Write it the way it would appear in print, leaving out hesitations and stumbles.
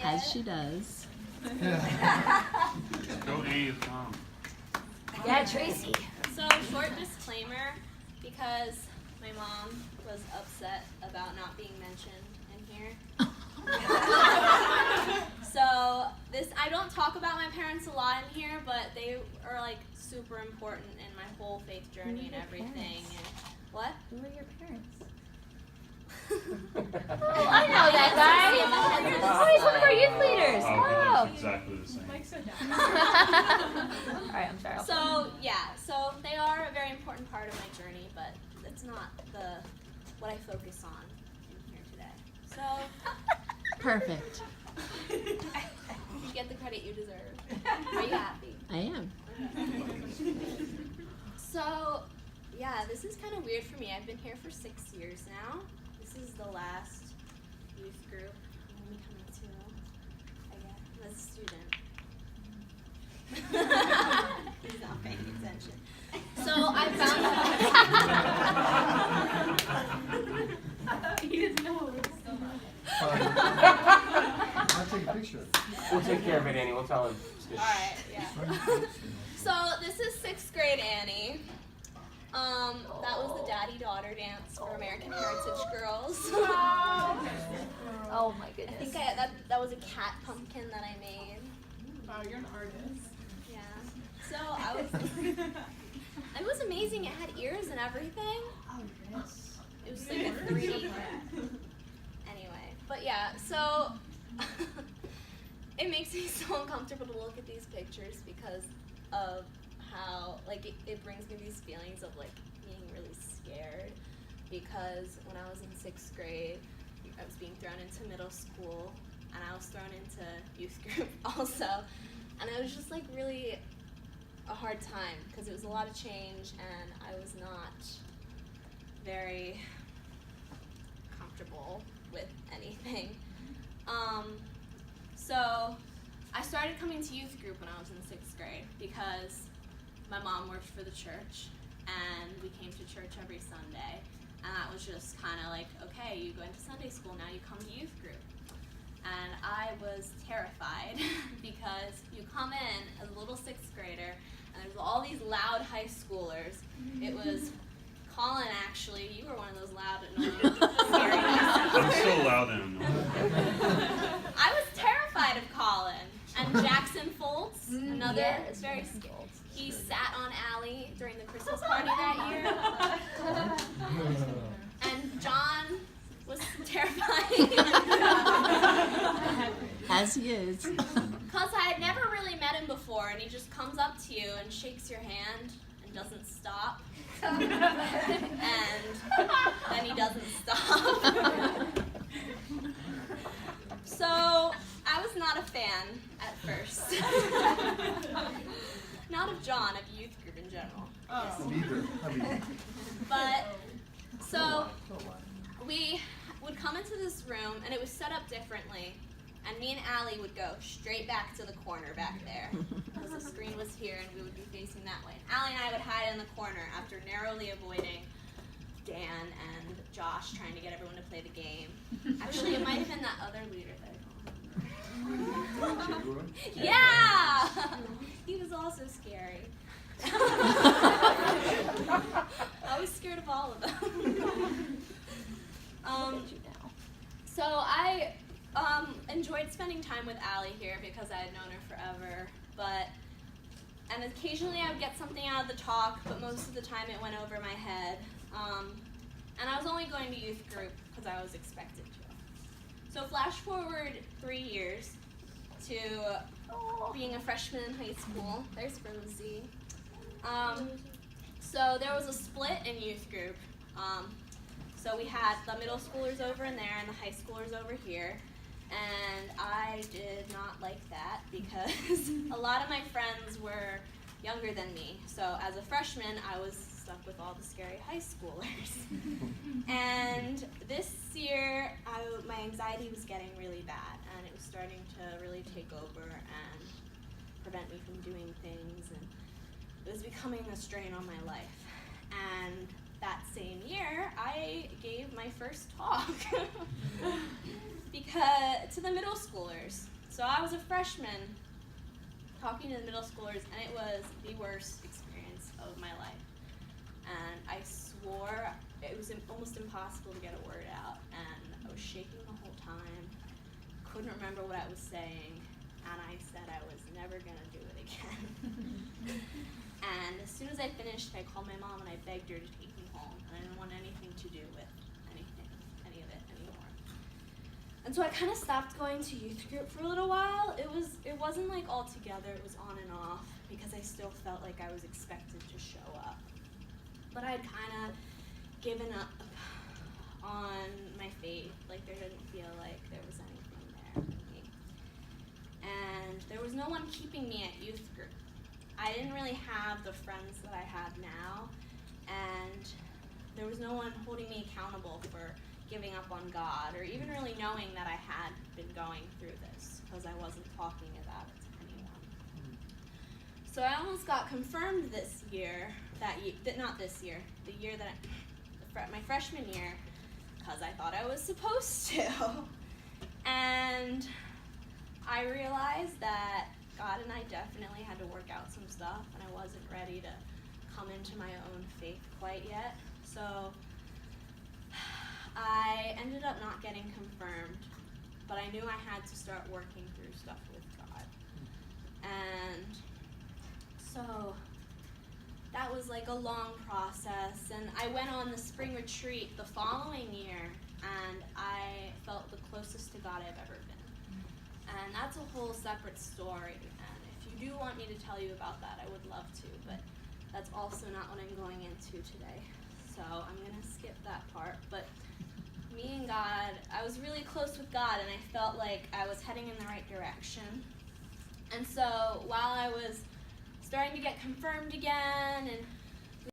yet. As she does. Go Eve, Tom. Yeah, Tracy. So, short disclaimer, because my mom was upset about not being mentioned in here. So, I don't talk about my parents a lot in here, but they are like super important in my whole faith journey and everything. And what? Who are your parents? Oh, I know that guy. Oh, he's one of our youth leaders. Oh, Oh. it's exactly the same. All right, I'm sorry. So they are a very important part of my journey, but it's not what I focus on in here today. So Perfect. you get the credit you deserve. Are you happy? I am. So yeah, this is kind of weird for me. I've been here for 6 years now. This is the last youth group I'm going to be coming to, I guess, as a student. He's not paying attention. So I found He doesn't know what we're still I'll take a picture. We'll take care of it, Annie. We'll tell him. Alright, yeah. So this is 6th grade Annie. That was the daddy-daughter dance for American Heritage Girls. Oh my I goodness. think that was a cat pumpkin that I made. Wow, you're an artist. Yeah. So it was amazing. It had ears and everything. Oh, yes. It was like a 3D. Anyway, but yeah, so it makes me so uncomfortable to look at these pictures because of how it brings me these feelings of being really scared, because when I was in 6th grade I was being thrown into middle school and I was thrown into youth group also, and it was just really a hard time because it was a lot of change and I was not very comfortable with anything. So I started coming to youth group when I was in 6th grade because my mom worked for the church and we came to church every Sunday, and that was just kind of okay, you go into Sunday school, now you come to youth group. And I was terrified because you come in as a little 6th grader and there's all these loud high schoolers. It was Colin, actually. You were one of those loud, annoying, scary high I'm schoolers. so loud and annoying. I was terrified of Colin. And Jackson Foltz, another Yes, very Jackson scary. Foltz. He sat on Allie during the Christmas party that year. And John was terrifying. As he is. Because I had never really met him before, and he just comes up to you and shakes your hand and doesn't stop. And then he doesn't stop. So I was not a fan at first. Not of John, of youth group in general. Neither. But so we would come into this room and it was set up differently, and me and Allie would go straight back to the corner back there because the screen was here and we would be facing that way. Allie and I would hide in the corner after narrowly avoiding Dan and Josh trying to get everyone to play the game. Actually, it might have been that other leader that I called. Yeah! He was also scary. I was scared of all of them. So I enjoyed spending time with Allie here because I had known her forever, and occasionally I would get something out of the talk, but most of the time it went over my head. And I was only going to youth group because I was expected to. So flash forward 3 years to being a freshman in high school. There's Rosie. So there was a split in youth group. So we had the middle schoolers over in there and the high schoolers over here. And I did not like that because a lot of my friends were younger than me. So as a freshman, I was stuck with all the scary high schoolers. And this year, my anxiety was getting really bad, and it was starting to really take over and prevent me from doing things, and it was becoming a strain on my life. And that same year, I gave my first talk. because to the middle schoolers. So I was a freshman talking to the middle schoolers, and it was the worst experience of my life. And I swore it was almost impossible to get a word out, and I was shaking the whole time, couldn't remember what I was saying, and I said I was never gonna do it again. And as soon as I finished, I called my mom and I begged her to take me home, and I didn't want anything to do with any of it anymore. And so I kind of stopped going to youth group for a little while. It wasn't like all together, it was on and off, because I still felt like I was expected to show up. But I'd kind of given up on my faith, like there didn't feel like there was anything there for me. And there was no one keeping me at youth group. I didn't really have the friends that I have now, and there was no one holding me accountable for giving up on God, or even really knowing that I had been going through this, because I wasn't talking about it to anyone. So I almost got confirmed this year, not this year, the year that my freshman year, because I thought I was supposed to. And I realized that God and I definitely had to work out some stuff, and I wasn't ready to come into my own faith quite yet. So I ended up not getting confirmed, but I knew I had to start working through stuff with God. And so that was like a long process, and I went on the spring retreat the following year, and I felt the closest to God I've ever been. And that's a whole separate story, and if you do want me to tell you about that, I would love to, but that's also not what I'm going into today. So I'm going to skip that part, but me and God, I was really close with God, and I felt like I was heading in the right direction. And so while I was starting to get confirmed again and